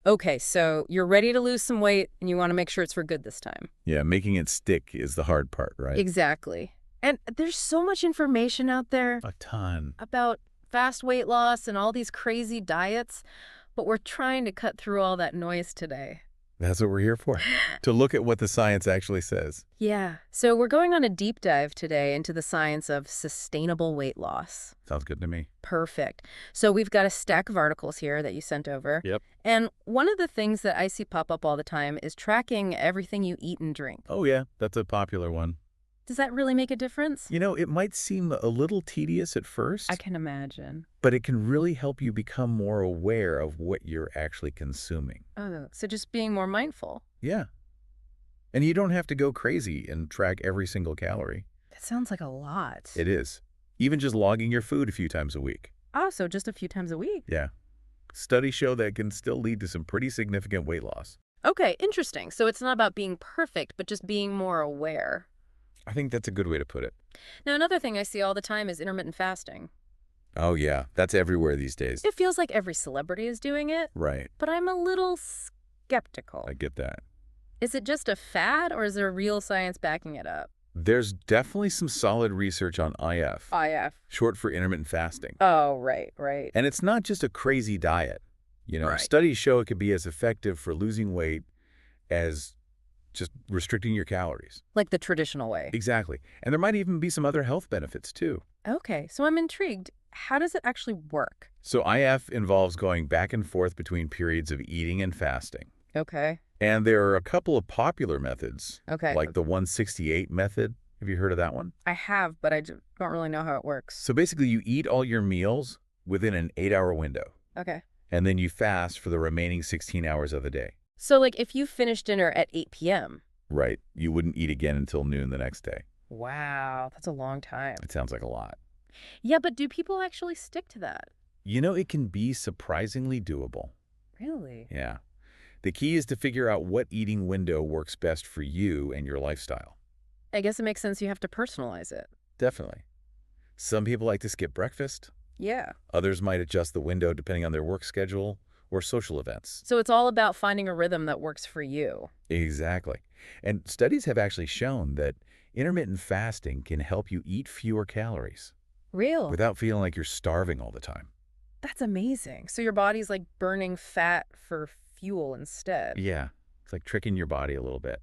Okay, so you're ready to lose some weight and you want to make sure it's for good this time. Yeah, making it stick is the hard part, right? Exactly. And there's so much information out there A ton. about fast weight loss and all these crazy diets, but we're trying to cut through all that noise today. That's what we're here for, to look at what the science actually says. Yeah. So we're going on a deep dive today into the science of sustainable weight loss. Sounds good to me. Perfect. So we've got a stack of articles here that you sent over. Yep. And one of the things that I see pop up all the time is tracking everything you eat and drink. Oh, yeah, that's a popular one. Does that really make a difference? You know, it might seem a little tedious at first, I can imagine. but it can really help you become more aware of what you're actually consuming. Oh, so just being more mindful. Yeah. And you don't have to go crazy and track every single calorie. That sounds like a lot. It is. Even just logging your food a few times a week. Oh, so just a few times a week. Yeah. Studies show that can still lead to some pretty significant weight loss. Okay, interesting. So it's not about being perfect, but just being more aware. I think that's a good way to put it. Now, another thing I see all the time is intermittent fasting. Oh, yeah. That's everywhere these days. It feels like every celebrity is doing it, Right. but I'm a little skeptical. I get that. Is it just a fad, or is there real science backing it up? There's definitely some solid research on IF, IF. short for intermittent fasting. Oh, right. And it's not just a crazy diet. You know, Right. studies show it could be as effective for losing weight as just restricting your calories. Like the traditional way. Exactly. And there might even be some other health benefits, too. Okay, so I'm intrigued. How does it actually work? So IF involves going back and forth between periods of eating and fasting. Okay. And there are a couple of popular methods, Okay. like the 168 method. Have you heard of that one? I have, but I don't really know how it works. So basically, you eat all your meals within an 8-hour window, Okay. and then you fast for the remaining 16 hours of the day. So, like, if you finish dinner at 8 p.m. Right. You wouldn't eat again until noon the next day. Wow, that's a long time. It sounds like a lot. Yeah, but do people actually stick to that? You know, it can be surprisingly doable. Really? Yeah. The key is to figure out what eating window works best for you and your lifestyle. I guess it makes sense you have to personalize it. Definitely. Some people like to skip breakfast. Yeah. Others might adjust the window depending on their work schedule or social events. So it's all about finding a rhythm that works for you. Exactly. And studies have actually shown that intermittent fasting can help you eat fewer calories Real? without feeling like you're starving all the time. That's amazing. So your body's like burning fat for fuel instead. Yeah. It's like tricking your body a little bit.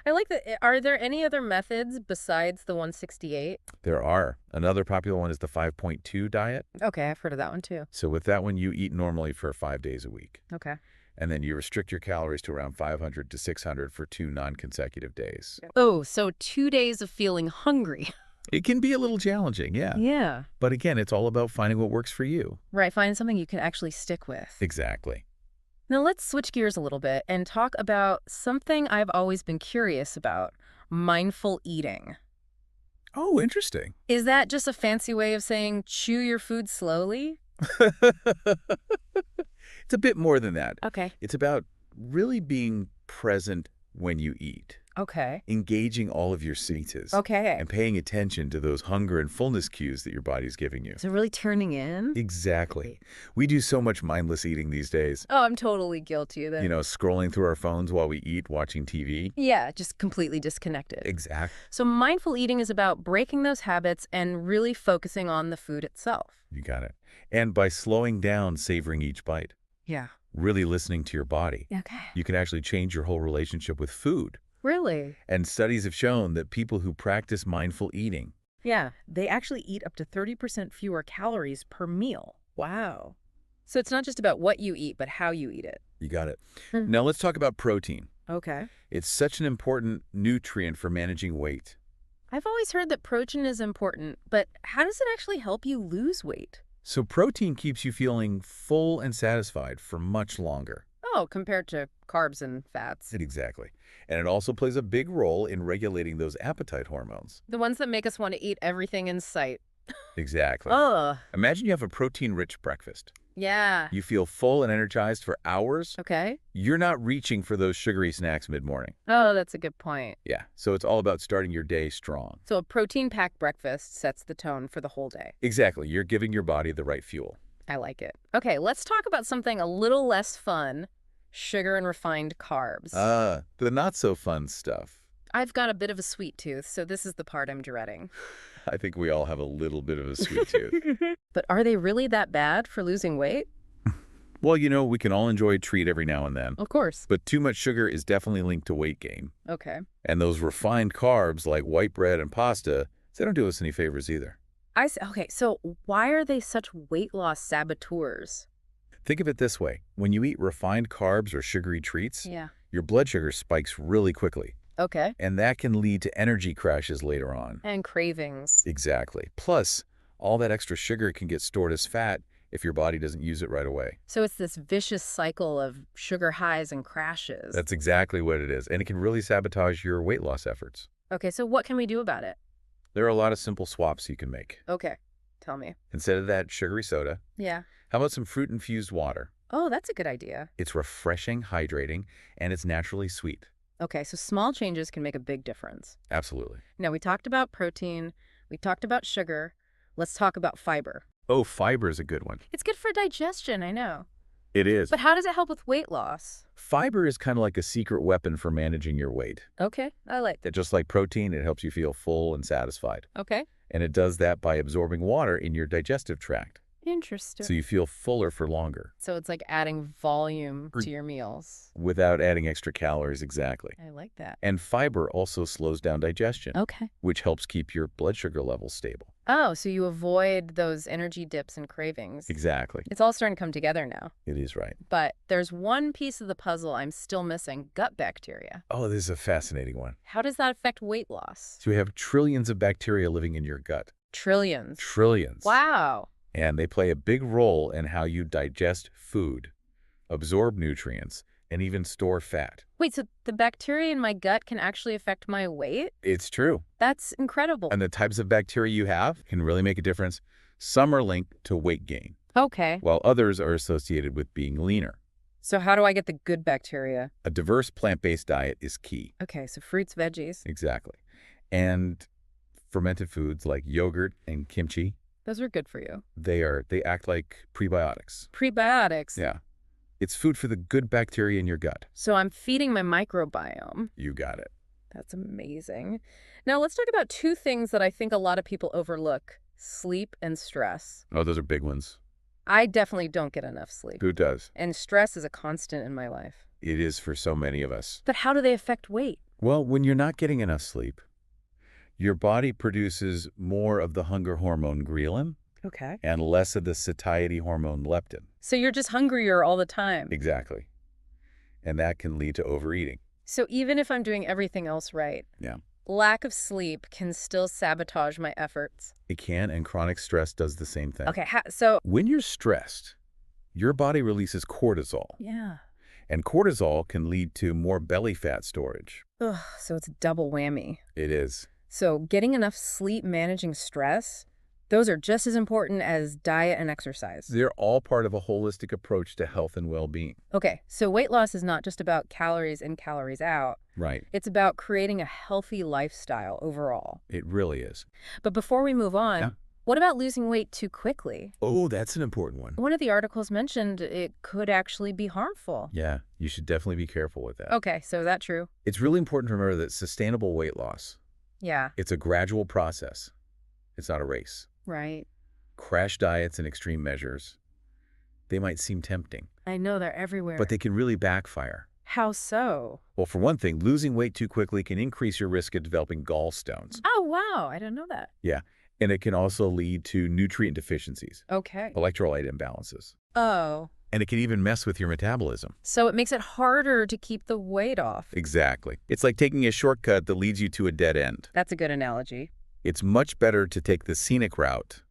I like that. Are there any other methods besides the 168? There are. Another popular one is the 5.2 diet. Okay, I've heard of that one too. So with that one, you eat normally for 5 days a week. Okay. And then you restrict your calories to around 500 to 600 for 2 non-consecutive days. Oh, so 2 days of feeling hungry. It can be a little challenging, yeah. Yeah. But again, it's all about finding what works for you. Right, find something you can actually stick with. Exactly. Now let's switch gears a little bit and talk about something I've always been curious about, mindful eating. Oh, interesting. Is that just a fancy way of saying chew your food slowly? It's a bit more than that. Okay. It's about really being present when you eat, Okay. engaging all of your senses, Okay. and paying attention to those hunger and fullness cues that your body's giving you. So really turning in? Exactly. We do so much mindless eating these days. Oh, I'm totally guilty of that. You know, scrolling through our phones while we eat, watching TV. Yeah, just completely disconnected. Exactly. So mindful eating is about breaking those habits and really focusing on the food itself. You got it. And by slowing down, savoring each bite, Yeah. really listening to your body, Okay. you can actually change your whole relationship with food. Really? And studies have shown that people who practice mindful eating, Yeah, they actually eat up to 30% fewer calories per meal. Wow. So it's not just about what you eat, but how you eat it. you got it. Hmm. Now let's talk about protein. Okay. It's such an important nutrient for managing weight. I've always heard that protein is important, but how does it actually help you lose weight? So protein keeps you feeling full and satisfied for much longer. Oh, compared to carbs and fats. Exactly. And it also plays a big role in regulating those appetite hormones. The ones that make us want to eat everything in sight. Exactly. Ugh. Imagine you have a protein-rich breakfast. Yeah. You feel full and energized for hours. Okay. You're not reaching for those sugary snacks mid-morning. Oh, that's a good point. Yeah, so it's all about starting your day strong. So a protein-packed breakfast sets the tone for the whole day. Exactly. You're giving your body the right fuel. I like it. Okay, let's talk about something a little less fun, Sugar and refined carbs. The not-so-fun stuff. I've got a bit of a sweet tooth, so this is the part I'm dreading. I think we all have a little bit of a sweet tooth. But are they really that bad for losing weight? Well, we can all enjoy a treat every now and then. Of course. But too much sugar is definitely linked to weight gain. Okay. And those refined carbs like white bread and pasta, they don't do us any favors either. Okay, so why are they such weight loss saboteurs? Think of it this way. When you eat refined carbs or sugary treats, Yeah. your blood sugar spikes really quickly. Okay. And that can lead to energy crashes later on. And cravings. Exactly. Plus, all that extra sugar can get stored as fat if your body doesn't use it right away. So it's this vicious cycle of sugar highs and crashes. That's exactly what it is. And it can really sabotage your weight loss efforts. Okay, so what can we do about it? There are a lot of simple swaps you can make. Okay, tell me. Instead of that sugary soda, Yeah. how about some fruit-infused water? Oh, that's a good idea. It's refreshing, hydrating, and it's naturally sweet. Okay, so small changes can make a big difference. Absolutely. Now, we talked about protein, we talked about sugar. Let's talk about fiber. Oh, fiber is a good one. It's good for digestion, I know. It is. But how does it help with weight loss? Fiber is kind of like a secret weapon for managing your weight. Okay, I like that. Just like protein, it helps you feel full and satisfied. Okay. And it does that by absorbing water in your digestive tract. Interesting. So you feel fuller for longer. So it's like adding volume to your meals. Without adding extra calories, exactly. I like that. And fiber also slows down digestion, Okay. which helps keep your blood sugar levels stable. Oh, so you avoid those energy dips and cravings. Exactly. It's all starting to come together now. It is right. But there's one piece of the puzzle I'm still missing, gut bacteria. Oh, this is a fascinating one. How does that affect weight loss? So we have trillions of bacteria living in your gut. Trillions. Trillions. Wow. And they play a big role in how you digest food, absorb nutrients, and even store fat. Wait, so the bacteria in my gut can actually affect my weight? It's true. That's incredible. And the types of bacteria you have can really make a difference. Some are linked to weight gain, Okay. while others are associated with being leaner. So how do I get the good bacteria? A diverse plant-based diet is key. Okay, so fruits, veggies. Exactly. And fermented foods like yogurt and kimchi, Those are good for you. they act like prebiotics. Prebiotics. Yeah. It's food for the good bacteria in your gut. So I'm feeding my microbiome. You got it. That's amazing. Now let's talk about two things that I think a lot of people overlook: sleep and stress. Oh, those are big ones. I definitely don't get enough sleep. Who does? And stress is a constant in my life. It is for so many of us. But how do they affect weight? Well, when you're not getting enough sleep, your body produces more of the hunger hormone ghrelin Okay. and less of the satiety hormone leptin. So you're just hungrier all the time. Exactly. And that can lead to overeating. So even if I'm doing everything else right, Yeah. lack of sleep can still sabotage my efforts. It can, and chronic stress does the same thing. Okay, so... When you're stressed, your body releases cortisol. Yeah. And cortisol can lead to more belly fat storage. Ugh, so it's a double whammy. It is. So getting enough sleep, managing stress, those are just as important as diet and exercise. They're all part of a holistic approach to health and well-being. Okay, so weight loss is not just about calories in, calories out. Right. It's about creating a healthy lifestyle overall. It really is. But before we move on, Yeah. what about losing weight too quickly? Oh, that's an important one. One of the articles mentioned it could actually be harmful. Yeah, you should definitely be careful with that. Okay, so is that true? It's really important to remember that sustainable weight loss, Yeah, it's a gradual process. It's not a race. right. Crash diets and extreme measures, they might seem tempting, I know they're everywhere. but they can really backfire. How so? Well, for one thing, losing weight too quickly can increase your risk of developing gallstones. Oh, wow, I didn't know that. Yeah, and it can also lead to nutrient deficiencies, Okay. electrolyte imbalances, Oh, and it can even mess with your metabolism. so it makes it harder to keep the weight off. Exactly. It's like taking a shortcut that leads you to a dead end. That's a good analogy. It's much better to take the scenic route,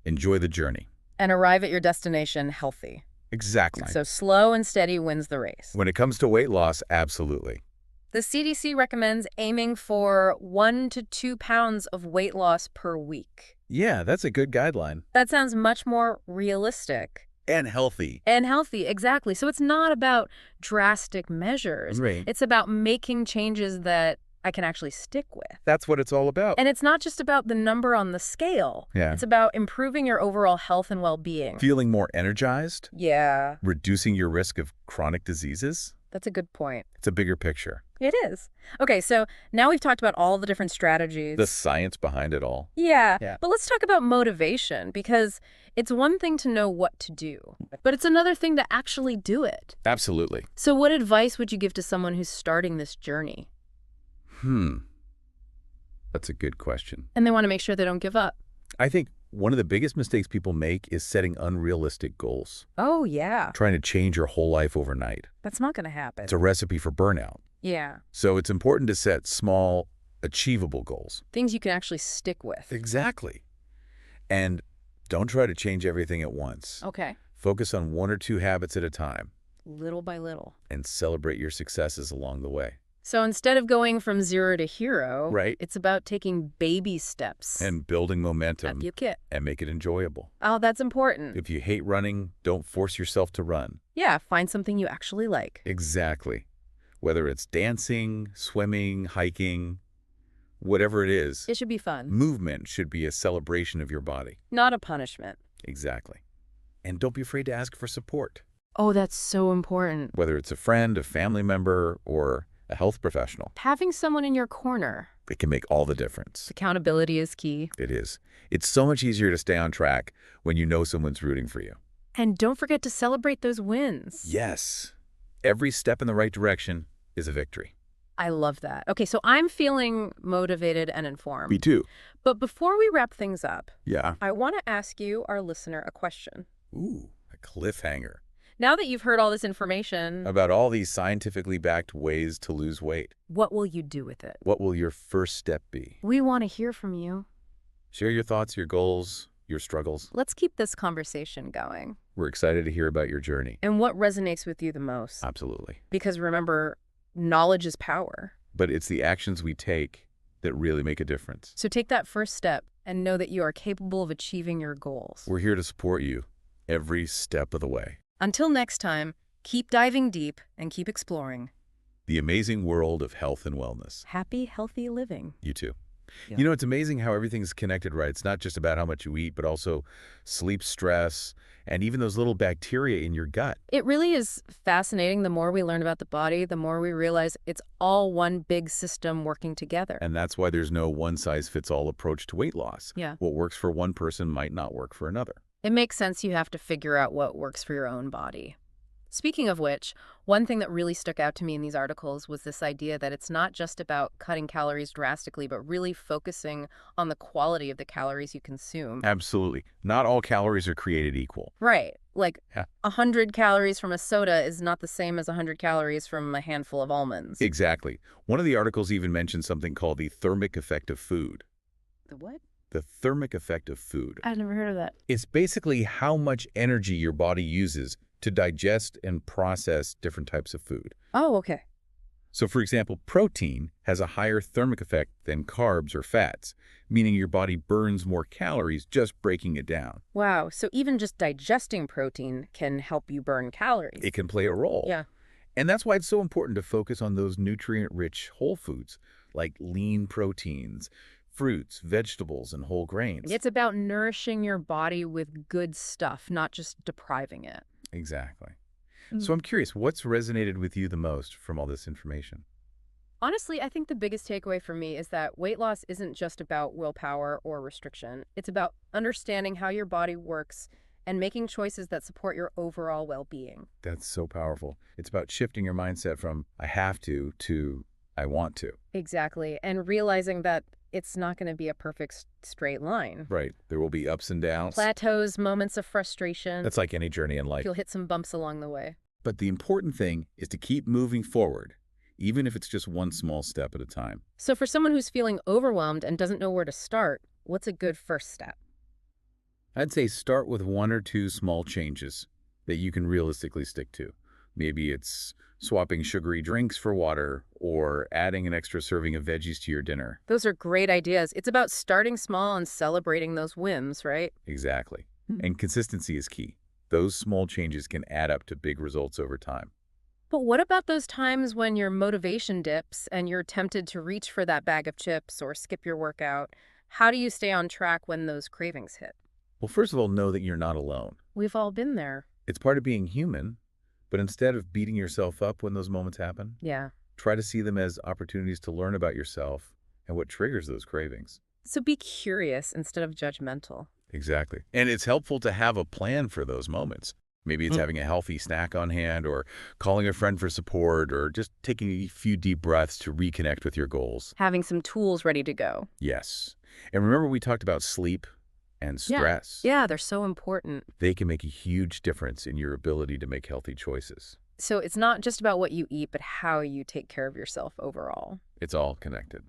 enjoy the journey. And arrive at your destination healthy. Exactly. So slow and steady wins the race. When it comes to weight loss, absolutely. The CDC recommends aiming for 1 to 2 pounds of weight loss per week. Yeah, that's a good guideline. That sounds much more realistic. And healthy. And healthy, exactly. So it's not about drastic measures. Right. It's about making changes that I can actually stick with. That's what it's all about. And it's not just about the number on the scale. Yeah. It's about improving your overall health and well-being. Feeling more energized, Yeah, reducing your risk of chronic diseases. that's a good point. It's a bigger picture. It is. Okay, so now we've talked about all the different strategies. The science behind it all. Yeah, Yeah. but let's talk about motivation, because it's one thing to know what to do, but it's another thing to actually do it. Absolutely. So what advice would you give to someone who's starting this journey? That's a good question. And they want to make sure they don't give up. I think one of the biggest mistakes people make is setting unrealistic goals. Oh, yeah. Trying to change your whole life overnight. That's not going to happen. It's a recipe for burnout. Yeah. So it's important to set small, achievable goals. Things you can actually stick with. Exactly. And don't try to change everything at once. Okay. Focus on 1 or 2 habits at a time Little by little. and celebrate your successes along the way. So instead of going from 0 to hero, Right. it's about taking baby steps. And building momentum Up you get. and make it enjoyable. Oh, that's important. If you hate running, don't force yourself to run. Yeah, find something you actually like. Exactly. Whether it's dancing, swimming, hiking, whatever it is, It should be fun, movement should be a celebration of your body. not a punishment. Exactly. And don't be afraid to ask for support, Oh, that's so important. whether it's a friend, a family member, or a health professional. Having someone in your corner. It can make all the difference. Accountability is key. It is. It's so much easier to stay on track when you know someone's rooting for you. And don't forget to celebrate those wins. Yes. Every step in the right direction is a victory. I love that. Okay, so I'm feeling motivated and informed. Me too. But before we wrap things up, Yeah. I want to ask you, our listener, a question. Ooh, a cliffhanger. Now that you've heard all this information, About all these scientifically backed ways to lose weight. what will you do with it? What will your first step be? We want to hear from you. Share your thoughts, your goals, your struggles. Let's keep this conversation going. We're excited to hear about your journey. And what resonates with you the most? Absolutely. Because remember, knowledge is power. But it's the actions we take that really make a difference. So take that first step and know that you are capable of achieving your goals. We're here to support you every step of the way. Until next time, keep diving deep and keep exploring. The amazing world of health and wellness. Happy, healthy living. You too. Yeah. You know, it's amazing how everything's connected, right? It's not just about how much you eat, but also sleep, stress, and even those little bacteria in your gut. It really is fascinating. The more we learn about the body, the more we realize it's all one big system working together. And that's why there's no one-size-fits-all approach to weight loss. Yeah. What works for one person might not work for another. It makes sense you have to figure out what works for your own body. Speaking of which, one thing that really stuck out to me in these articles was this idea that it's not just about cutting calories drastically, but really focusing on the quality of the calories you consume. Absolutely. Not all calories are created equal. Right. Like Yeah. 100 calories from a soda is not the same as 100 calories from a handful of almonds. Exactly. One of the articles even mentioned something called the thermic effect of food. The what? The thermic effect of food. I've never heard of that. It's basically how much energy your body uses to digest and process different types of food. Oh, okay. So, for example, protein has a higher thermic effect than carbs or fats, meaning your body burns more calories just breaking it down. Wow. So even just digesting protein can help you burn calories. It can play a role. Yeah. And that's why it's so important to focus on those nutrient-rich whole foods like lean proteins, fruits, vegetables, and whole grains. It's about nourishing your body with good stuff, not just depriving it. Exactly. Mm. So I'm curious, what's resonated with you the most from all this information? Honestly, I think the biggest takeaway for me is that weight loss isn't just about willpower or restriction. It's about understanding how your body works and making choices that support your overall well-being. That's so powerful. It's about shifting your mindset from I have to I want to. Exactly. And realizing that it's not going to be a perfect straight line. Right. There will be ups and downs. Plateaus, moments of frustration. That's like any journey in life. You'll hit some bumps along the way. But the important thing is to keep moving forward, even if it's just one small step at a time. So for someone who's feeling overwhelmed and doesn't know where to start, what's a good first step? I'd say start with 1 or 2 small changes that you can realistically stick to. Maybe it's swapping sugary drinks for water or adding an extra serving of veggies to your dinner. Those are great ideas. It's about starting small and celebrating those wins, right? Exactly. And consistency is key. Those small changes can add up to big results over time. But what about those times when your motivation dips and you're tempted to reach for that bag of chips or skip your workout? How do you stay on track when those cravings hit? Well, first of all, know that you're not alone. We've all been there. It's part of being human, but instead of beating yourself up when those moments happen, Yeah. try to see them as opportunities to learn about yourself and what triggers those cravings. So be curious instead of judgmental. Exactly. And it's helpful to have a plan for those moments. Maybe it's having a healthy snack on hand or calling a friend for support or just taking a few deep breaths to reconnect with your goals. Having some tools ready to go. Yes. And remember we talked about sleep and Yeah. stress. Yeah, they're so important. They can make a huge difference in your ability to make healthy choices. So it's not just about what you eat, but how you take care of yourself overall. It's all connected.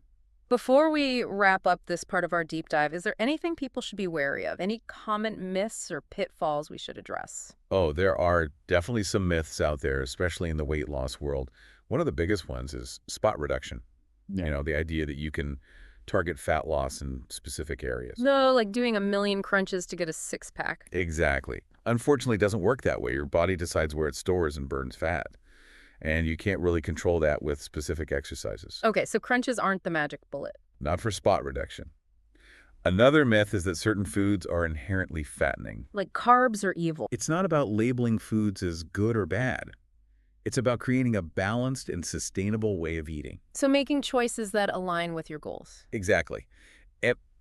Before we wrap up this part of our deep dive, is there anything people should be wary of? Any common myths or pitfalls we should address? Oh, there are definitely some myths out there, especially in the weight loss world. One of the biggest ones is spot reduction. The idea that you can target fat loss in specific areas. No, like doing a million crunches to get a six-pack. Exactly. Unfortunately, it doesn't work that way. Your body decides where it stores and burns fat, and you can't really control that with specific exercises. Okay, so crunches aren't the magic bullet. Not for spot reduction. Another myth is that certain foods are inherently fattening. Like carbs are evil. It's not about labeling foods as good or bad. It's about creating a balanced and sustainable way of eating. So making choices that align with your goals. Exactly.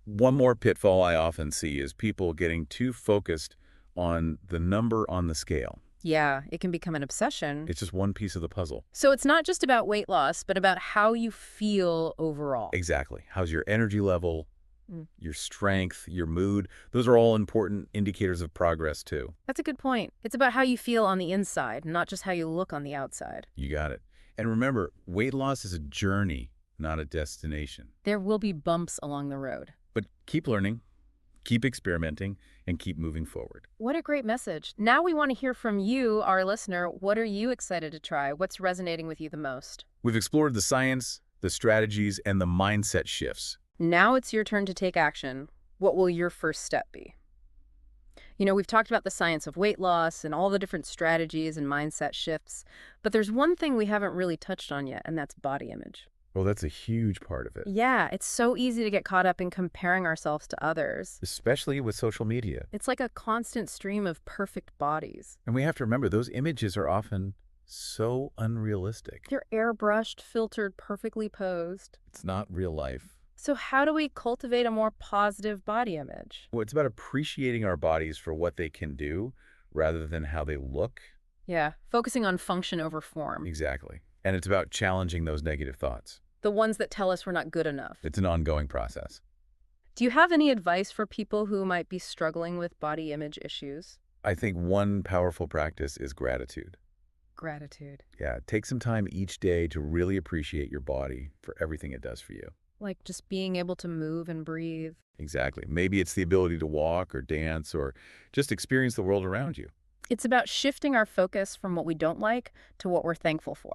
One more pitfall I often see is people getting too focused on the number on the scale. Yeah, it can become an obsession. It's just one piece of the puzzle. So it's not just about weight loss, but about how you feel overall. Exactly. How's your energy level, Mm. your strength, your mood? Those are all important indicators of progress, too. That's a good point. It's about how you feel on the inside, not just how you look on the outside. You got it. And remember, weight loss is a journey, not a destination. There will be bumps along the road. But keep learning, keep experimenting, and keep moving forward. What a great message. Now we want to hear from you, our listener. What are you excited to try? What's resonating with you the most? We've explored the science, the strategies, and the mindset shifts. Now it's your turn to take action. What will your first step be? We've talked about the science of weight loss and all the different strategies and mindset shifts, but there's one thing we haven't really touched on yet, and that's body image. Well, that's a huge part of it, Yeah, it's so easy to get caught up in comparing ourselves to others. especially with social media. It's like a constant stream of perfect bodies. And we have to remember, those images are often so unrealistic. They're airbrushed, filtered, perfectly posed. It's not real life. So how do we cultivate a more positive body image? Well, it's about appreciating our bodies for what they can do rather than how they look. Yeah, focusing on function over form. Exactly. And it's about challenging those negative thoughts. The ones that tell us we're not good enough. It's an ongoing process. Do you have any advice for people who might be struggling with body image issues? I think one powerful practice is gratitude. Gratitude. Yeah, take some time each day to really appreciate your body for everything it does for you. Like just being able to move and breathe. Exactly. Maybe it's the ability to walk or dance or just experience the world around you. It's about shifting our focus from what we don't like to what we're thankful for.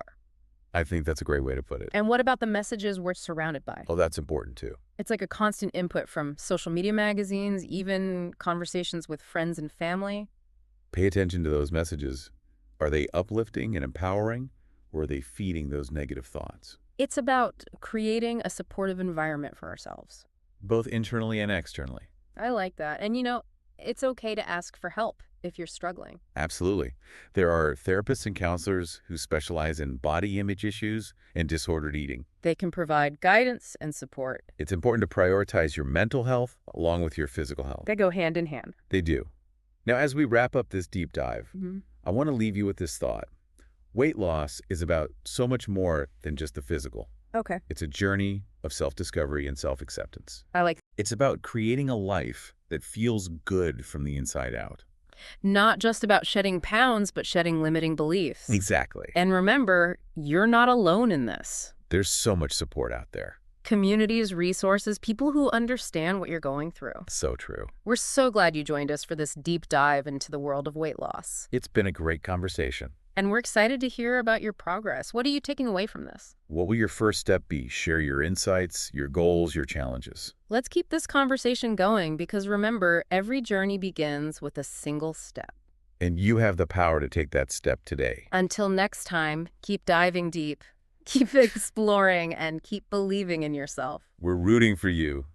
I think that's a great way to put it. And what about the messages we're surrounded by? Oh, that's important too. It's like a constant input from social media magazines, even conversations with friends and family. Pay attention to those messages. Are they uplifting and empowering, or are they feeding those negative thoughts? It's about creating a supportive environment for ourselves. Both internally and externally. I like that. And it's okay to ask for help if you're struggling. Absolutely. There are therapists and counselors who specialize in body image issues and disordered eating. They can provide guidance and support. It's important to prioritize your mental health along with your physical health. They go hand in hand. They do. Now, as we wrap up this deep dive, I want to leave you with this thought. Weight loss is about so much more than just the physical. Okay. It's a journey of self-discovery and self-acceptance. I like It's about creating a life that feels good from the inside out. not just about shedding pounds, but shedding limiting beliefs. Exactly. And remember, you're not alone in this. There's so much support out there. Communities, resources, people who understand what you're going through. So true. We're so glad you joined us for this deep dive into the world of weight loss. It's been a great conversation. And we're excited to hear about your progress. What are you taking away from this? What will your first step be? Share your insights, your goals, your challenges. Let's keep this conversation going because remember, every journey begins with a single step. And you have the power to take that step today. Until next time, keep diving deep, keep exploring, and keep believing in yourself. We're rooting for you.